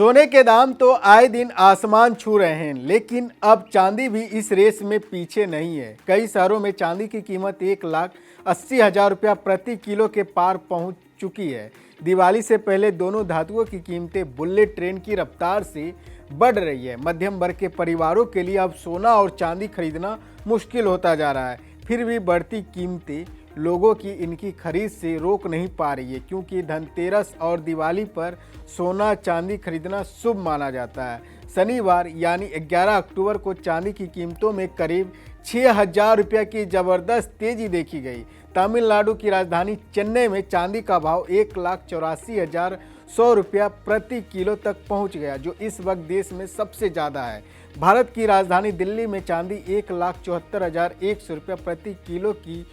सोने के दाम तो आए दिन आसमान छू रहे हैं, लेकिन अब चांदी भी इस रेस में पीछे नहीं है। कई शहरों में चांदी की कीमत 1,80,000 रुपया प्रति किलो के पार पहुंच चुकी है। दिवाली से पहले दोनों धातुओं की कीमतें बुलेट ट्रेन की रफ्तार से बढ़ रही है। मध्यम वर्ग के परिवारों के लिए अब सोना और चांदी खरीदना मुश्किल होता जा रहा है। फिर भी बढ़ती कीमतें लोगों की इनकी खरीद से रोक नहीं पा रही है, क्योंकि धनतेरस और दिवाली पर सोना चांदी खरीदना शुभ माना जाता है। शनिवार यानी 11 अक्टूबर को चांदी की कीमतों में करीब 6,000 रुपये की ज़बरदस्त तेजी देखी गई। तमिलनाडु की राजधानी चेन्नई में चांदी का भाव 1,84,100 रुपया प्रति किलो तक पहुंच गया, जो इस वक्त देश में सबसे ज़्यादा है। भारत की राजधानी दिल्ली में चांदी 1,74,100 रुपया प्रति किलो की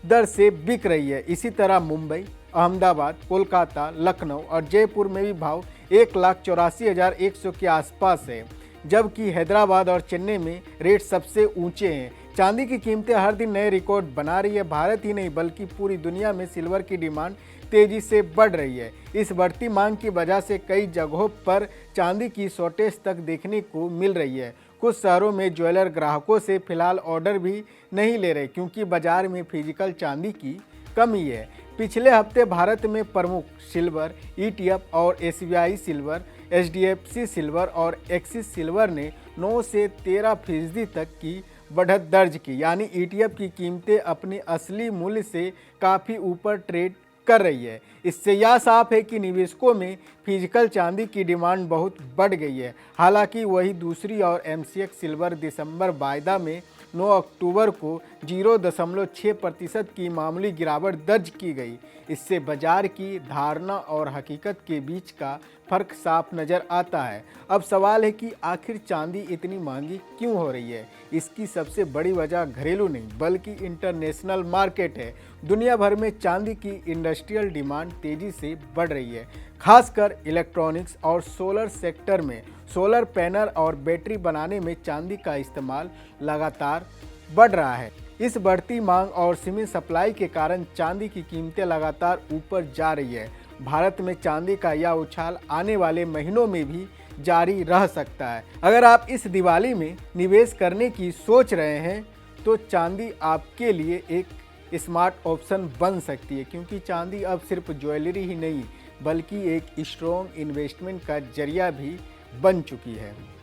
दर से बिक रही है। इसी तरह मुंबई, अहमदाबाद, कोलकाता, लखनऊ और जयपुर में भी भाव 1,84,100 के आसपास है, जबकि हैदराबाद और चेन्नई में रेट सबसे ऊंचे हैं। चांदी की कीमतें हर दिन नए रिकॉर्ड बना रही है। भारत ही नहीं बल्कि पूरी दुनिया में सिल्वर की डिमांड तेजी से बढ़ रही है। इस बढ़ती मांग की वजह से कई जगहों पर चांदी की शॉर्टेज तक देखने को मिल रही है। कुछ शहरों में ज्वेलर ग्राहकों से फिलहाल ऑर्डर भी नहीं ले रहे, क्योंकि बाजार में फिजिकल चांदी की कमी है। पिछले हफ्ते भारत में प्रमुख सिल्वर ETF और SBI सिल्वर, HDFC सिल्वर और एक्सिस सिल्वर ने 9 से 13% तक की बढ़त दर्ज की, यानी ETF की कीमतें अपने असली मूल्य से काफ़ी ऊपर ट्रेड कर रही है। इससे यह साफ है कि निवेशकों में फिजिकल चांदी की डिमांड बहुत बढ़ गई है। हालांकि वही दूसरी और MCX सिल्वर दिसंबर वायदा में 9 अक्टूबर को 0.6% की मामूली गिरावट दर्ज की गई। इससे बाजार की धारणा और हकीकत के बीच का फर्क साफ नज़र आता है। अब सवाल है कि आखिर चांदी इतनी महंगी क्यों हो रही है। इसकी सबसे बड़ी वजह घरेलू नहीं बल्कि इंटरनेशनल मार्केट है। दुनिया भर में चांदी की इंडस्ट्रियल डिमांड तेज़ी से बढ़ रही है, खासकर इलेक्ट्रॉनिक्स और सोलर सेक्टर में। सोलर पैनल और बैटरी बनाने में चांदी का इस्तेमाल लगातार बढ़ रहा है। इस बढ़ती मांग और सीमित सप्लाई के कारण चांदी की कीमतें लगातार ऊपर जा रही है। भारत में चांदी का यह उछाल आने वाले महीनों में भी जारी रह सकता है। अगर आप इस दिवाली में निवेश करने की सोच रहे हैं तो चांदी आपके लिए एक स्मार्ट ऑप्शन बन सकती है, क्योंकि चांदी अब सिर्फ ज्वेलरी ही नहीं बल्कि एक स्ट्रॉन्ग इन्वेस्टमेंट का जरिया भी बन चुकी है।